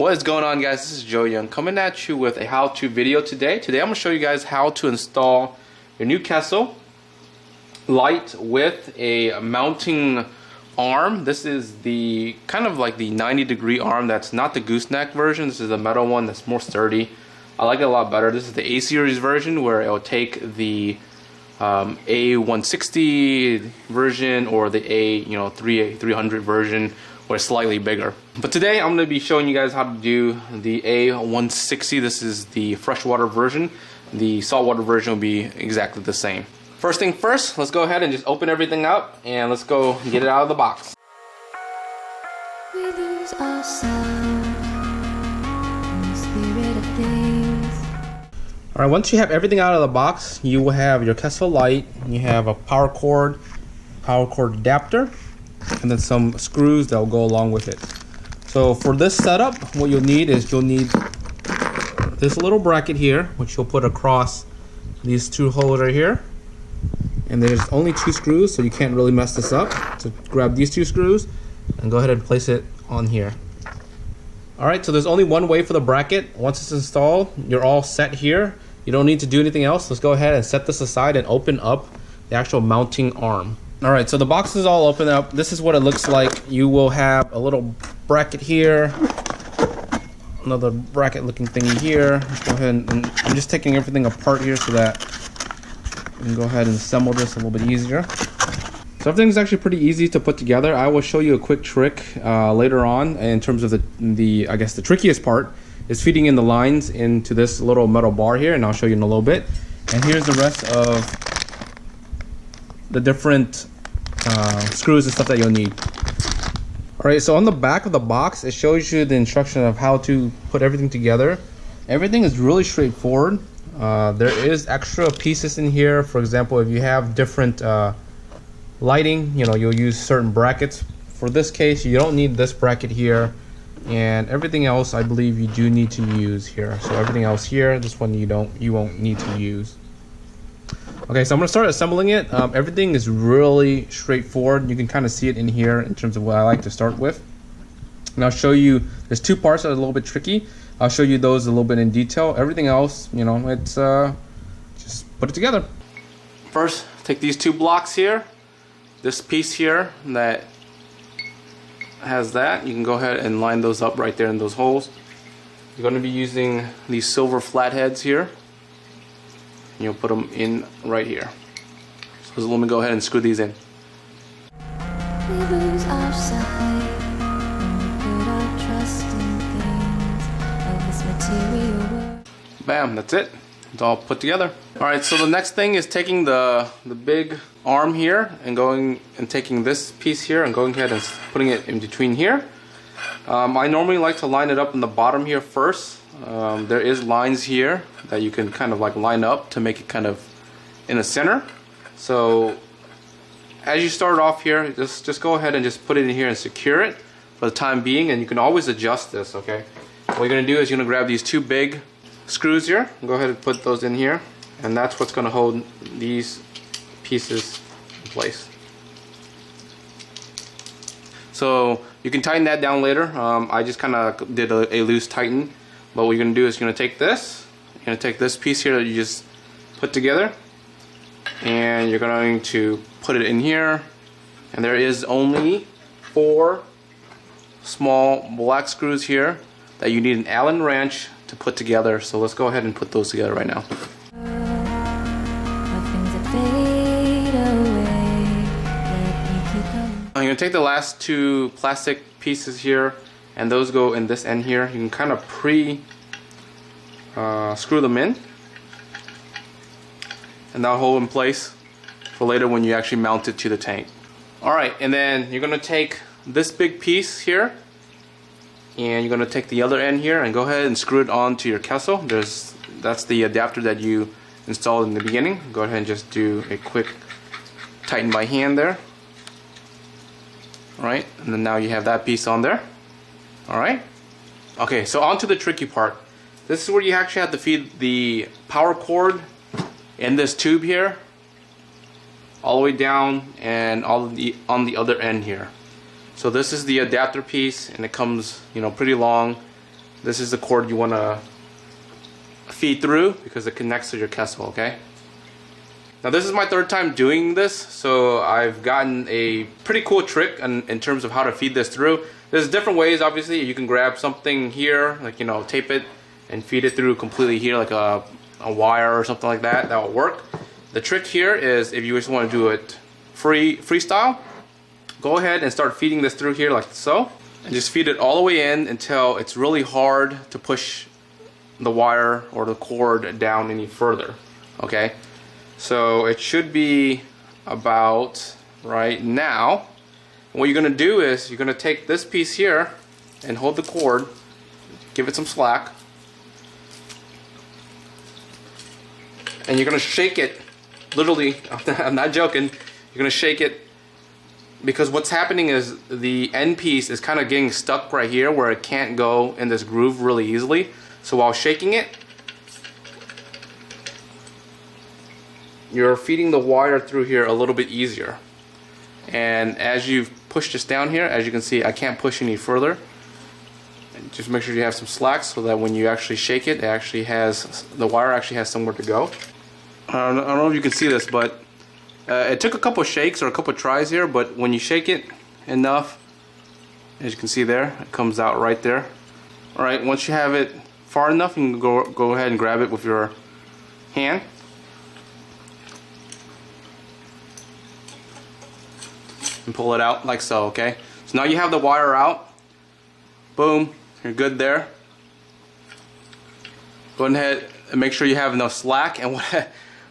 What is going on, guys? This is Joe Young coming at you with a how-to video today. Today I'm going to show you guys how to install your new Kessil light with a mounting arm. This is the kind of like the 90-degree arm. That's not the gooseneck version. This is the metal one that's more sturdy. I like it a lot better. This is the A series version where it will take the A160 version or the A300 version, or slightly bigger. But today I'm going to be showing you guys how to do the A160. This is the freshwater version. The saltwater version will be exactly the same. First thing first, let's go ahead and just open everything up and let's go get it out of the box. We lose ourselves in the spirit of things. Alright, once you have everything out of the box, you will have your Kessil light, you have a power cord adapter, and then some screws that will go along with it. So for this setup, what you'll need is this little bracket here, which you'll put across these two holes right here. And there's only 2 screws, so you can't really mess this up. So grab these 2 screws and go ahead and place it on here. Alright, so there's only one way for the bracket. Once it's installed, you're all set here. You don't need to do anything else. Let's go ahead and set this aside and open up the actual mounting arm. Alright, so the box is all open up. This is what it looks like. You will have a little bracket here, another bracket looking thingy here. Let's go ahead and I'm just taking everything apart here so that we can go ahead and assemble this a little bit easier. So everything's actually pretty easy to put together. I will show you a quick trick later on in terms of the I guess the trickiest part is feeding in the lines into this little metal bar here, and I'll show you in a little bit. And here's the rest of the different screws and stuff that you'll need. Alright, so on the back of the box it shows you the instruction of how to put everything together. Everything is really straightforward. There is extra pieces in here. For example, if you have different lighting, you'll use certain brackets. For this case, you don't need this bracket here, and everything else I believe you do need to use here. So everything else here, this one you won't need to use. Okay, so I'm going to start assembling it. Everything is really straightforward. You can kind of see it in here in terms of what I like to start with. And I'll show you, there's 2 parts that are a little bit tricky. I'll show you those a little bit in detail. Everything else, it's just put it together. First, take these 2 blocks here. This piece here that has that, you can go ahead and line those up right there in those holes. You're going to be using these silver flatheads here. You'll put them in right here. So let me go ahead and screw these in. We lose our sight when we put our trust in things of this material world. Bam, that's it. It's all put together. Alright, so the next thing is taking the big arm here and going and taking this piece here and going ahead and putting it in between here. I normally like to line it up in the bottom here first. There is lines here that you can kind of like line up to make it kind of in the center. So as you start off here, just go ahead and just put it in here and secure it for the time being, and you can always adjust this. Okay, what you're gonna do is you're gonna grab these 2 big screws here and go ahead and put those in here, and that's what's gonna hold these pieces in place. So you can tighten that down later. I just kind of did a loose tighten. But what you're going to do is you're going to take this. You're going to take this piece here that you just put together, and you're going to put it in here. And there is only 4 small black screws here that you need an Allen wrench to put together. So let's go ahead and put those together right now. I'm going to take the last 2 plastic pieces here, and those go in this end here. You can kind of screw them in, and that'll hold in place for later when you actually mount it to the tank. Alright, and then you're going to take this big piece here, and you're going to take the other end here and go ahead and screw it onto your Kessil. That's the adapter that you installed in the beginning. Go ahead and just do a quick tighten by hand there. Alright, and then now you have that piece on there. Alright, okay, so on to the tricky part. This is where you actually have to feed the power cord in this tube here all the way down and on the other end here. So this is the adapter piece, and it comes, pretty long. this is the cord you want to feed through because it connects to your Kessil, okay? Now this is my third time doing this, so I've gotten a pretty cool trick in terms of how to feed this through. There's different ways, obviously. You can grab something here, like, you know, tape it and feed it through completely here, like a wire or something like that. That will work. The trick here is if you just want to do it freestyle, go ahead and start feeding this through here like so, and just feed it all the way in until it's really hard to push the wire or the cord down any further, okay? So it should be about right now. And what you're going to do is you're going to take this piece here and hold the cord, give it some slack, and you're going to shake it, literally, I'm not joking, you're going to shake it, because what's happening is the end piece is kind of getting stuck right here where it can't go in this groove really easily. So while shaking it, you're feeding the wire through here a little bit easier. And as you push this down here, as you can see, I can't push any further. And just make sure you have some slack so that when you actually shake it, the wire actually has somewhere to go. I don't know if you can see this, but it took a couple shakes or a couple tries here, but when you shake it enough, as you can see there, it comes out right there. Alright, once you have it far enough, you can go ahead and grab it with your hand. And pull it out like so, okay? So now you have the wire out. Boom, you're good there. Go ahead and make sure you have enough slack. And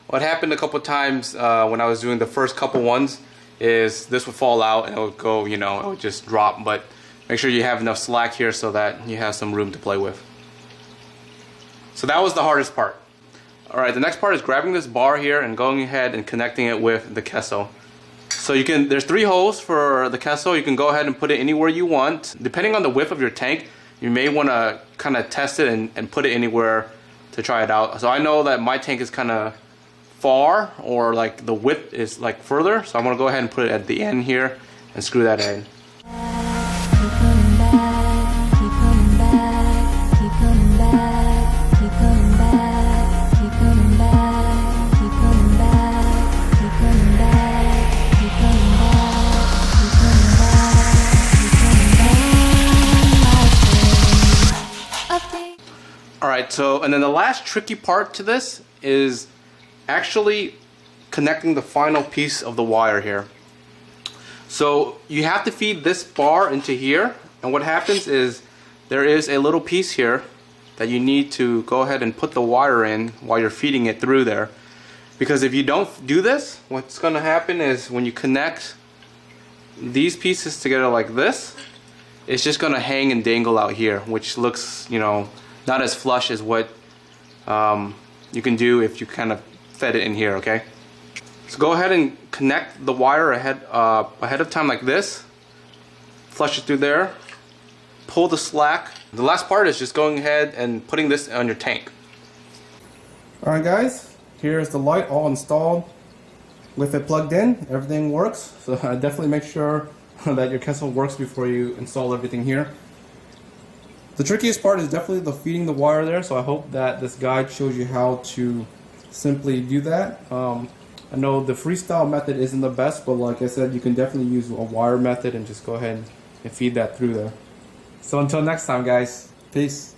what happened a couple times when I was doing the first couple ones is this would fall out and it would go, you know, it would just drop. But make sure you have enough slack here so that you have some room to play with. So that was the hardest part. Alright, the next part is grabbing this bar here and going ahead and connecting it with the Kessil. So there's 3 holes for the Kessil. You can go ahead and put it anywhere you want. Depending on the width of your tank, you may want to kind of test it and put it anywhere to try it out. So I know that my tank is kind of far, or like the width is like further. So I'm going to go ahead and put it at the end here and screw that in. Alright, so and then the last tricky part to this is actually connecting the final piece of the wire here. So you have to feed this bar into here, and what happens is there is a little piece here that you need to go ahead and put the wire in while you're feeding it through there. Because if you don't do this, what's going to happen is when you connect these pieces together like this, it's just going to hang and dangle out here, which looks, you know, not as flush as what you can do if you kind of fed it in here, okay? So go ahead and connect the wire ahead of time like this. Flush it through there. Pull the slack. The last part is just going ahead and putting this on your tank. Alright guys, here's the light all installed. With it plugged in, everything works. So definitely make sure that your Kessil works before you install everything here. The trickiest part is definitely the feeding the wire there, so I hope that this guide shows you how to simply do that. I know the freestyle method isn't the best, but like I said, you can definitely use a wire method and just go ahead and feed that through there. So until next time guys, peace.